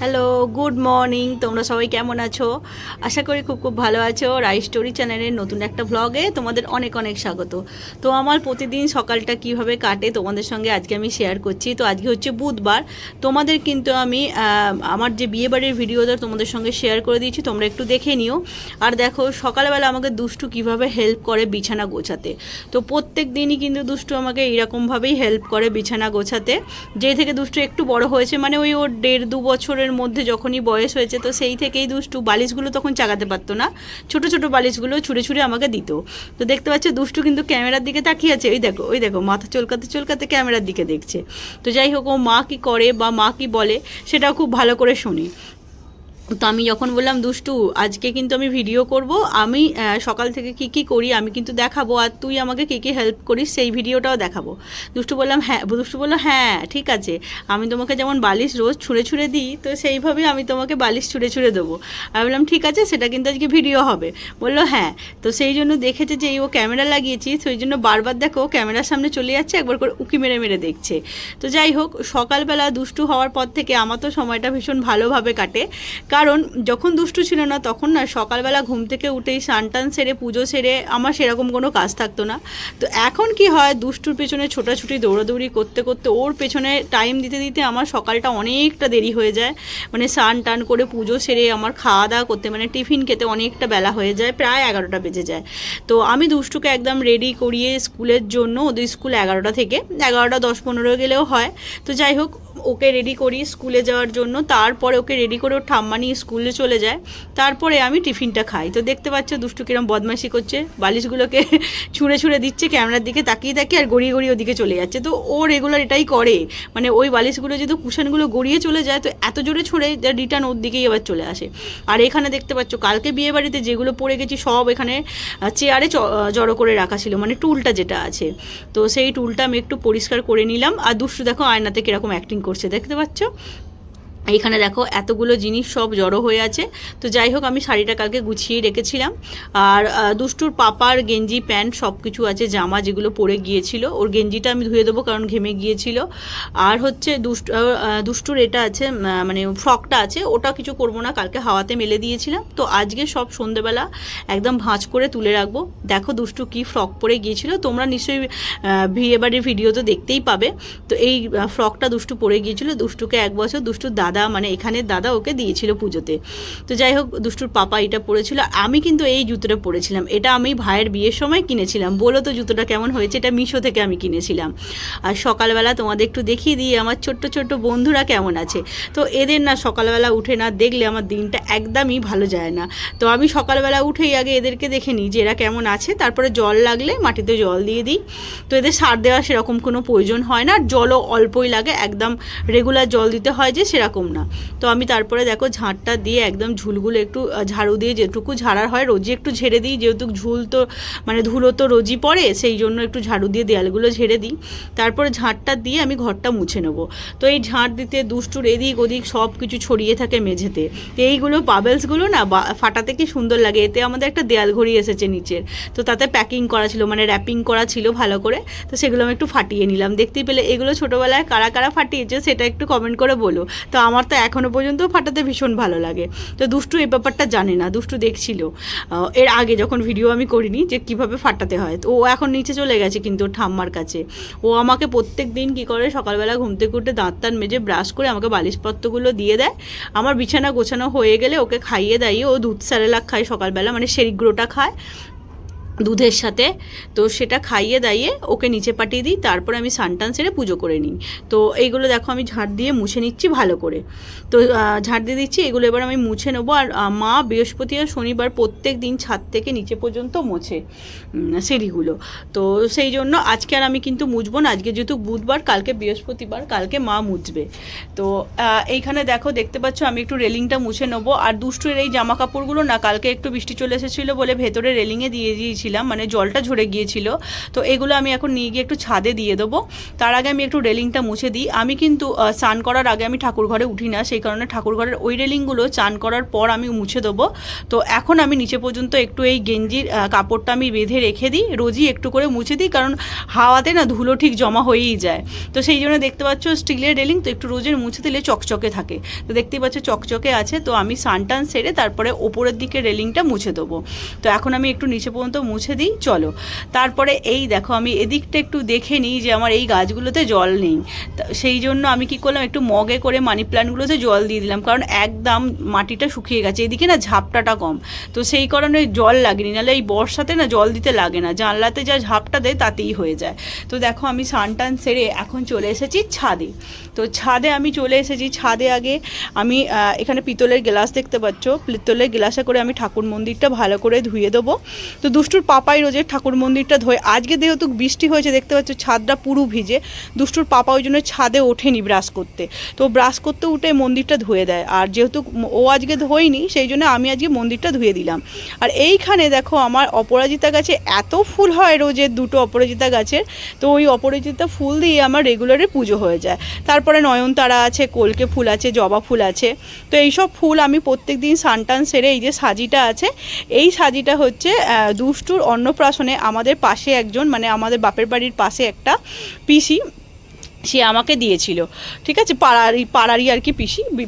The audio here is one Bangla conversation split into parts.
Hello, good morning. তোমরা সবাই কেমন আছো? আশা করি খুব খুব ভালো আছো। রাই স্টোরি চ্যানেলের নতুন একটা ভ্লগে তোমাদের অনেক অনেক স্বাগত। তো আমার প্রতিদিন সকালটা কিভাবে কাটে তোমাদের সঙ্গে আজকে আমি শেয়ার করছি। তো আজকে হচ্ছে বুধবার। তোমাদের কিন্তু আমি আমার যে বিয়েবাড়ির ভিডিওটা তোমাদের সঙ্গে শেয়ার করে দিয়েছি, তোমরা একটু দেখে নিও। আর দেখো সকালবেলা আমাকে দুষ্টু কিভাবে হেল্প করে বিছানা গোছাতে। তো প্রত্যেক দিনই কিন্তু দুষ্টু আমাকে এইরকমভাবেই হেল্প করে বিছানা গোছাতে। যেই থেকে দুষ্টু একটু বড় হয়েছে, মানে ওই ওর 1.5-2 বছরের মধ্যে যখনই বয়স হয়েছে, তো সেই থেকেই দুষ্টু বালিশগুলো তখন চাগাতে পারতো না, ছোট ছোট বালিশগুলো ছুঁড়ে ছুঁড়ে আমাকে দিত। তো দেখতে পাচ্ছ দুষ্টু কিন্তু ক্যামেরার দিকে তাকিয়ে আছে, ওই দেখো মাথা চলকাতে চলকাতে ক্যামেরার দিকে দেখছে। তো যাই হোক, ও মা কী করে বা মা কী বলে সেটাও খুব ভালো করে শুনি। তো আমি যখন বললাম দুষ্টু আজকে কিন্তু আমি ভিডিও করব, আমি সকাল থেকে কি কি করি আমি কিন্তু দেখাবো, আর তুই আমাকে কী কী হেল্প করিস সেই ভিডিওটাও দেখাবো। দুষ্টু বললো হ্যাঁ ঠিক আছে, আমি তোমাকে যেমন বালিশ রোজ ছুঁড়ে ছুঁড়ে দিই, তো সেইভাবেই আমি তোমাকে বালিশ ছুঁড়ে ছুঁড়ে দেবো। আমি বললাম ঠিক আছে, সেটা কিন্তু আজকে ভিডিও হবে। বললো হ্যাঁ। তো সেই জন্য দেখেছে যে ও ক্যামেরা লাগিয়েছি, সেই জন্য বারবার দেখো ক্যামেরার সামনে চলে যাচ্ছে, একবার করে উকি মেরে মেরে দেখছে। তো যাই হোক, সকালবেলা দুষ্টু হওয়ার পর থেকে আমার তো সময়টা ভীষণ ভালোভাবে কাটে। কারণ যখন দুষ্টু ছিল না তখন না সকালবেলা ঘুম থেকে উঠেই স্নান টান সেরে পুজো সেরে আমার সেরকম কোনো কাজ থাকতো না। তো এখন কি হয়, দুষ্টুর পেছনে ছোটাছুটি দৌড়াদৌড়ি করতে করতে ওর পেছনে টাইম দিতে দিতে আমার সকালটা অনেকটা দেরি হয়ে যায়। মানে স্নান টান করে পুজো সেরে আমার খাওয়া দাওয়া করতে, মানে টিফিন খেতে অনেকটা বেলা হয়ে যায়, প্রায় 11টা বেজে যায়। তো আমি দুষ্টুকে একদম রেডি করিয়ে স্কুলের জন্য, ওদের স্কুল 11টা থেকে 11টা 10-15 গেলেও হয়। তো যাই হোক, ওকে রেডি করি স্কুলে যাওয়ার জন্য, তারপরে ওকে রেডি করে ওর ঠাম্মা নিয়ে স্কুলে চলে যায়। তারপরে আমি টিফিনটা খাই। তো দেখতে পাচ্ছ দুষ্টু কিরম বদমাইশি করছে, বালিশগুলোকে ছুঁড়ে ছুঁড়ে দিচ্ছে, ক্যামেরার দিকে তাকিয়ে তাকিয়ে আর গড়িয়ে গড়িয়ে ওদিকে চলে যাচ্ছে। তো ও রেগুলার এটাই করে, মানে ওই বালিশগুলো যেহেতু কুশনগুলো গড়িয়ে চলে যায়, তো এত জোরে ছুঁড়ে রিটার্ন ওর দিকেই আবার চলে আসে। আর এখানে দেখতে পাচ্ছ কালকে বিয়ে বাড়িতে যেগুলো পড়ে গেছি সব এখানে চেয়ারে জড়ো করে রাখা ছিল, মানে টুলটা যেটা আছে। তো সেই টুলটা আমি একটু পরিষ্কার করে নিলাম। আর দুষ্টু দেখো আয়নাতে কীরকম অ্যাক্টিং করছে দেখতে পাচ্ছ। এইখানে দেখো এতগুলো জিনিস সব জড়ো হয়ে আছে। তো যাই হোক, আমি শাড়িটা কালকে গুছিয়ে রেখেছিলাম। আর দুষ্টুর পাপার গেঞ্জি প্যান্ট সব কিছু আছে, জামা যেগুলো পরে গিয়েছিল, ওর গেঞ্জিটা আমি ধুয়ে দেবো কারণ ঘেমে গিয়েছিল। আর হচ্ছে দুষ্টুর এটা আছে, মানে ফ্রকটা আছে, ওটা কিছু করবো না, কালকে হাওয়াতে মেলে দিয়েছিলাম। তো আজকে সব সন্ধেবেলা একদম ভাঁজ করে তুলে রাখবো। দেখো দুষ্টু কি ফ্রক পরে গিয়েছিল, তোমরা নিশ্চয়ই বিয়েবাড়ির ভিডিও তো দেখতেই পাবে। তো এই ফ্রকটা দুষ্টু পরে গিয়েছিল। দুষ্টুকে 1 বছর দুষ্টুর দাদা, মানে এখানের দাদা ওকে দিয়েছিল পুজোতে। তো যাই হোক, দুষ্টুর পাপা এটা পরেছিল, আমি কিন্তু এই জুতোটা পরেছিলাম। এটা আমি ভাইয়ের বিয়ের সময় কিনেছিলাম। বলো তো জুতোটা কেমন হয়েছে, এটা মিশো থেকে আমি কিনেছিলাম। আর সকালবেলা তোমাদের একটু দেখিয়ে দিই আমার ছোট্ট ছোট্ট বন্ধুরা কেমন আছে। তো এদের না সকালবেলা উঠে না দেখলে আমার দিনটা একদমই ভালো যায় না। তো আমি সকালবেলা উঠেই আগে এদেরকে দেখে নিই যে এরা কেমন আছে, তারপরে জল লাগলে মাটিতে জল দিয়ে দিই। তো এদের সার দেওয়া সেরকম কোনো প্রয়োজন হয় না, জলও অল্পই লাগে, একদম রেগুলার জল দিতে হয় যে সেরকম না। তো আমি তারপরে দেখো ঝাঁটটা দিয়ে একদম ঝুলগুলো একটু ঝাড়ু দিয়ে যেটুকু ঝাড়ার হয় রোজই একটু ঝেড়ে দিই, যেহেতু ঝুল তো মানে ধুলো তো রোজই পড়ে, সেই জন্য একটু ঝাড়ু দিয়ে দেয়ালগুলো ঝেড়ে দিই। তারপরে ঝাঁটটা দিয়ে আমি ঘরটা মুছে নেবো। তো এই ঝাঁট দিতে দুষ্টুর এদিক ওদিক সব কিছু ছড়িয়ে থাকে মেঝেতে। এইগুলো বাবেলসগুলো না ফাটাতে কি সুন্দর লাগে। এতে আমাদের একটা দেয়াল ঘড়ি এসেছে নিচের, তো তাতে প্যাকিং করা ছিল, মানে র্যাপিং করা ছিল ভালো করে। তো সেগুলো আমি একটু ফাটিয়ে নিলাম। দেখতেই পেলে এগুলো ছোটোবেলায় কারা কারা ফাটিয়েছে সেটা একটু কমেন্ট করে বলো। তো আমার তো এখনও পর্যন্ত ফাটাতে ভীষণ ভালো লাগে। তো দুষ্টু এই ব্যাপারটা জানে না, দুষ্টু দেখছিল এর আগে যখন ভিডিও আমি করিনি যে কিভাবে ফাটাতে হয়। তো ও এখন নিচে চলে গেছে কিন্তু ওর ঠাম্মার কাছে। ও আমাকে প্রত্যেক দিন কী করে, সকালবেলা ঘুম থেকে উঠে দাঁত টান মেজে ব্রাশ করে আমাকে বালিশপত্রগুলো দিয়ে দেয়। আমার বিছানা গোছানো হয়ে গেলে ওকে খাইয়ে দাইয়ে, ও দুধ স্যারেলাক খায় সকালবেলা, মানে সেরিগ্রোটা খায় দুধের সাথে। তো সেটা খাইয়ে দাইয়ে ওকে নিচে পাঠিয়ে দিই, তারপরে আমি স্নান সেরে পুজো করে নিই। তো এইগুলো দেখো আমি ঝাঁট দিয়ে মুছে নিচ্ছি ভালো করে। তো ঝাঁট দিয়ে দিচ্ছি, এগুলো এবার আমি মুছে নেবো। আর মা বৃহস্পতি আর শনিবার প্রত্যেক দিন ছাদ থেকে নিচে পর্যন্ত মোছে সিঁড়িগুলো। তো সেই জন্য আজকে আর আমি কিন্তু মুছবো না, আজকে যেহেতু বুধবার, কালকে বৃহস্পতিবার, কালকে মা মুছবে। তো এইখানে দেখো দেখতে পাচ্ছ আমি একটু রেলিংটা মুছে নেবো। আর দুষ্টুর এই জামা কাপড়গুলো না কালকে একটু বৃষ্টি চলে এসেছিলো বলে ভেতরে রেলিংয়ে দিয়ে দিয়েছি, গিয়েছিলাম, মানে জলটা ঝরে গিয়েছিল। তো এগুলো আমি এখন নিয়ে গিয়ে একটু ছাদে দিয়ে দেবো। তার আগে আমি একটু রেলিংটা মুছে দিই। আমি কিন্তু স্নান করার আগে আমি ঠাকুর ঘরে উঠি না, সেই কারণে ঠাকুর ঘরের ওই রেলিংগুলো স্নান করার পর আমি মুছে দেবো। তো এখন আমি নিচে পর্যন্ত একটু এই গেঞ্জির কাপড়টা আমি বেঁধে রেখে দিই, রোজই একটু করে মুছে দিই, কারণ হাওয়াতে না ধুলো ঠিক জমা হয়েই যায়। তো সেই জন্য দেখতে পাচ্ছ স্টিলের রেলিং, তো একটু রোজের মুছে দিলে চকচকে থাকে। তো দেখতেই পাচ্ছ চকচকে আছে। তো আমি স্নান সেরে তারপরে ওপরের দিকে রেলিংটা মুছে দেবো। তো এখন আমি একটু নিচে পর্যন্ত মুছে দিই। চলো, তারপরে এই দেখো আমি এদিকটা একটু দেখে নিই যে আমার এই গাছগুলোতে জল নেই। সেই জন্য আমি কি করলাম, একটু মগে করে মানি প্ল্যান্টগুলোতে জল দিয়ে দিলাম, কারণ একদম মাটিটা শুকিয়ে গেছে। এদিকে না ঝাপটাটা কম, তো সেই কারণে জল লাগেনি। নাহলে এই বর্ষাতে না জল দিতে লাগে না, জানলাতে যা ঝাপটা দেয় তাতেই হয়ে যায়। তো দেখো আমি স্নান সেরে এখন চলে এসেছি ছাদে। তো ছাদে আমি চলে এসেছি। ছাদে আগে আমি এখানে পিতলের গ্লাস দেখতে পাচ্ছ, পিতলের গ্লাসে করে আমি ঠাকুর মন্দিরটা ভালো করে ধুয়ে দেবো। তো দুষ্টুর পাপাই রোজের ঠাকুর মন্দিরটা ধোয়। আজকে যেহেতু বৃষ্টি হয়েছে দেখতে পাচ্ছ ছাদটা পুরো ভিজে, দুষ্টুর পাপা ওই জন্য ছাদে ওঠেনি ব্রাশ করতে। তো ব্রাশ করতে উঠে মন্দিরটা ধুয়ে দেয়, আর যেহেতু ও আজকে ধোয়নি সেই জন্য আমি আজকে মন্দিরটা ধুয়ে দিলাম। আর এইখানে দেখো আমার অপরাজিতা গাছে এত ফুল হয় রোজের, দুটো অপরাজিতা গাছের। তো ওই অপরাজিতা ফুল দিয়ে আমার রেগুলারে পুজো হয়ে যায়। তারপরে নয়নতারা আছে, কলকে ফুল আছে, জবা ফুল আছে। তো এইসব ফুল আমি প্রত্যেক দিন স্নান সেরে এই যে সাজিটা আছে, এই সাজিটা হচ্ছে দুষ্টুর অন্নপ্রাশনে আমাদের পাশে একজন, মানে আমাদের বাপের বাড়ির পাশে একটা পিসি, সে আমাকে দিয়েছিল। ঠিক আছে, পাড়ারই আর কি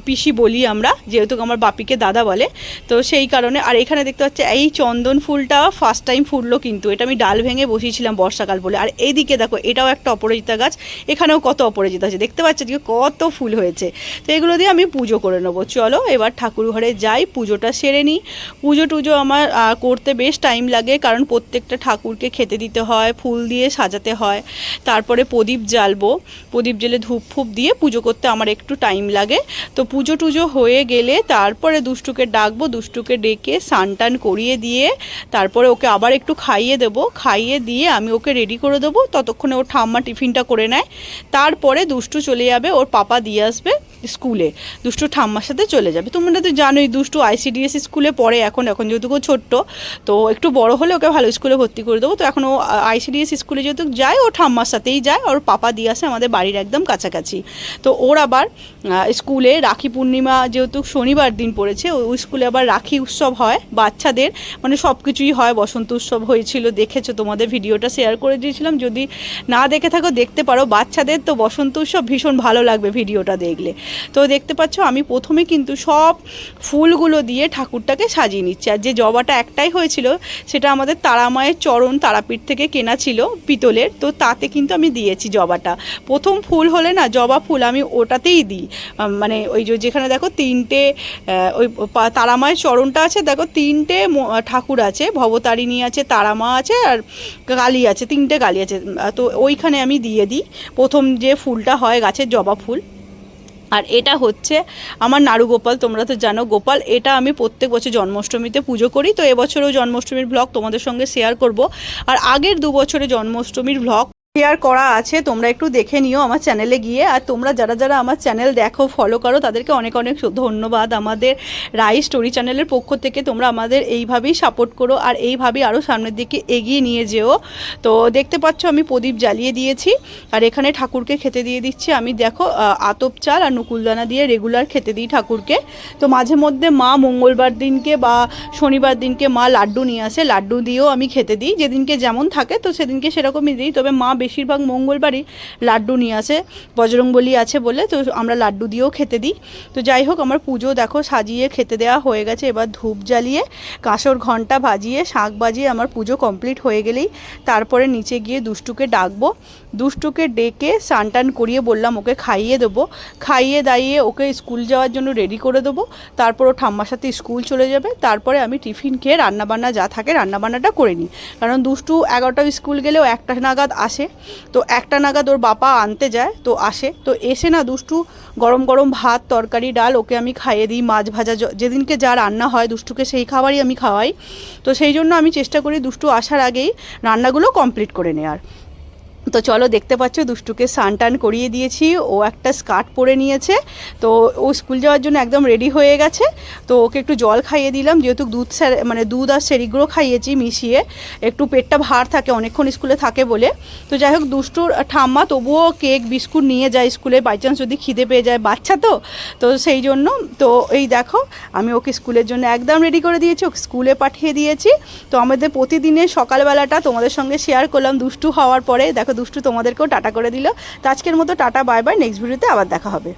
পিসি বলি আমরা, যেহেতু আমার বাপিকে দাদা বলে। তো সেই কারণে। আর এখানে দেখতে পাচ্ছি এই চন্দন ফুলটা ফার্স্ট টাইম ফুললো, কিন্তু এটা আমি ডাল ভেঙে বসিয়েছিলাম বর্ষাকাল বলে। আর এইদিকে দেখো এটাও একটা অপরাজিতা গাছ, এখানেও কত অপরাজিতা আছে দেখতে পাচ্ছি, এদিকে কত ফুল হয়েছে। তো এগুলো দিয়ে আমি পুজো করে নেবো। চলো এবার ঠাকুর ঘরে যাই, পুজোটা সেরে নিই। পুজো টুজো আমার করতে বেশ টাইম লাগে, কারণ প্রত্যেকটা ঠাকুরকে খেতে দিতে হয়, ফুল দিয়ে সাজাতে হয়, তারপরে প্রদীপ জ্বালবো। প্রদীপ জ্বেলে ধূপ ফুপ দিয়ে পুজো করতে আমার একটু টাইম লাগে। তো পুজো টুজো হয়ে গেলে তারপরে দুষ্টুকে ডাকবো, দুষ্টুকে ডেকে স্নান করিয়ে দিয়ে তারপরে ওকে আবার একটু খাইয়ে দেবো। খাইয়ে দিয়ে আমি ওকে রেডি করে দেবো, ততক্ষণে ওর ঠাম্মা টিফিনটা করে নেয়। তারপরে দুষ্টু চলে যাবে, ওর পাপা দিয়ে আসবে স্কুলে, দুষ্টু ঠাম্মার সাথে চলে যাবে। তোমরা তো জানোই দুষ্টু ICDS স্কুলে পড়ে এখন যেহেতু ছোট্ট, তো একটু বড় হলে ওকে ভালো স্কুলে ভর্তি করে দেবো। তো এখন ও ICDS স্কুলে যেহেতু যায়, ও ঠাম্মার সাথেই যায়, ওর পাপা দিয়ে আসে আমাদের বাড়ির একদম কাছাকাছি। তো ওর আবার স্কুলে রাখি পূর্ণিমা যেহেতু শনিবার দিন পড়েছে, ওই স্কুলে আবার রাখি উৎসব হয় বাচ্চাদের, মানে সব কিছুই হয়। বসন্ত উৎসব হয়েছিল, দেখেছো, তোমাদের ভিডিওটা শেয়ার করে দিয়েছিলাম, যদি না দেখে থাকো দেখতে পারো। বাচ্চাদের তো বসন্ত উৎসব ভীষণ ভালো লাগবে ভিডিওটা দেখলে। তো দেখতে পাচ্ছ আমি প্রথমে কিন্তু সব ফুলগুলো দিয়ে ঠাকুরটাকে সাজিয়ে নিচ্ছি। আর যে জবাটা একটাই হয়েছিল সেটা আমাদের তারামায়ের চরণ তারাপীঠ থেকে কেনা ছিল পিতলের, তো তাতে কিন্তু আমি দিয়েছি জবাটা। প্রথম ফুল হলে না জবা ফুল আমি ওটাতেই দিই, মানে ওই যেখানে দেখো তিনটে ওই তারামায়ের চরণটা আছে, দেখো তিনটে ঠাকুর আছে, ভবতারিণী আছে, তারামা আছে, আর কালী আছে, তিনটে কালী আছে। তো ওইখানে আমি দিয়ে দিই প্রথম যে ফুলটা হয় গাছের জবা ফুল। আর এটা হচ্ছে আমার নাড়ু গোপাল, তোমরা তো জানো গোপাল, এটা আমি প্রত্যেক বছর জন্মাষ্টমীতে পুজো করি। তো এবছরও জন্মাষ্টমীর ব্লগ তোমাদের সঙ্গে শেয়ার করব। আর আগের 2 বছরে জন্মাষ্টমীর ব্লগ শেয়ার করা আছে, তোমরা একটু দেখে নিও আমার চ্যানেলে গিয়ে। আর তোমরা যারা যারা আমার চ্যানেল দেখো, ফলো করো, তাদেরকে অনেক অনেক ধন্যবাদ। আমাদের রাই স্টোরি চ্যানেলের পক্ষ থেকে তোমরা আমাদের এইভাবেই সাপোর্ট করো, আর এইভাবেই আরও সামনের দিকে এগিয়ে নিয়ে যেও। তো দেখতে পাচ্ছ আমি প্রদীপ জ্বালিয়ে দিয়েছি, আর এখানে ঠাকুরকে খেতে দিয়ে দিচ্ছি। আমি দেখো আতপ চাল আর নকুলদানা দিয়ে রেগুলার খেতে দিই ঠাকুরকে। তো মাঝে মধ্যে মা মঙ্গলবার দিনকে বা শনিবার দিনকে মা লাড্ডু নিয়ে আসে, লাড্ডু দিয়েও আমি খেতে দিই, যেদিনকে যেমন থাকে তো সেদিনকে সেরকমই দিই। তবে মা বেশিরভাগ মঙ্গলবারই লাড্ডু নিয়ে আসে, বজরংবলী আছে বলে, তো আমরা লাড্ডু দিয়েও খেতে দিই। তো যাই হোক আমার পুজো দেখো সাজিয়ে খেতে দেওয়া হয়ে গেছে। এবার ধূপ জ্বালিয়ে কাঁসর ঘণ্টা বাজিয়ে শাঁখ বাজিয়ে আমার পুজো কমপ্লিট হয়ে গেলেই তারপরে নিচে গিয়ে দুষ্টুকে ডাকবো। দুষ্টুকে ডেকে স্নান করিয়ে বললাম ওকে খাইয়ে দেবো, খাইয়ে দাইয়ে ওকে স্কুল যাওয়ার জন্য রেডি করে দেবো। তারপর ও ঠাম্মার সাথে স্কুল চলে যাবে। তারপরে আমি টিফিন খেয়ে রান্নাবান্না যা থাকে রান্নাবান্নাটা করে নিই, কারণ দুষ্টু 11টা স্কুল গেলেও 1টা নাগাদ আসে। তো 1টা নাগাদ ওর বাবা আনতে যায়, তো আসে, তো এসে না দুষ্টু গরম গরম ভাত তরকারি ডাল ওকে আমি খাইয়ে দিই, মাছ ভাজা যেদিনকে যা রান্না হয় দুষ্টুকে সেই খাবারই আমি খাওয়াই। তো সেই জন্য আমি চেষ্টা করি দুষ্টু আসার আগেই রান্নাগুলো কমপ্লিট করে নেওয়ার। তো চলো, দেখতে পাচ্ছ দুষ্টুকে স্নান টান করিয়ে দিয়েছি, ও একটা স্কার্ট পরে নিয়েছে। তো ও স্কুল যাওয়ার জন্য একদম রেডি হয়ে গেছে। তো ওকে একটু জল খাইয়ে দিলাম, যেহেতু দুধ আর সেরিগুলো খাইয়েছি মিশিয়ে, একটু পেটটা ভার থাকে অনেকক্ষণ স্কুলে থাকে বলে। তো যাই হোক, দুষ্টুর ঠাম্মা তবুও কেক বিস্কুট নিয়ে যায় স্কুলে, বাই চান্স যদি খিদে পেয়ে যায়, বাচ্চা তো। তো সেই জন্য তো এই দেখো, আমি ওকে স্কুলের জন্য একদম রেডি করে দিয়েছি, ওকে স্কুলে পাঠিয়ে দিয়েছি। তো আমাদের প্রতিদিনের সকালবেলাটা তোমাদের সঙ্গে শেয়ার করলাম দুষ্টু হওয়ার পরে। দেখো দুষ্টু তোমাদেরকেও টাটা করে দিল। তো আজকের মতো টাটা, বাই বাই, নেক্সট ভিডিওতে আবার দেখা হবে।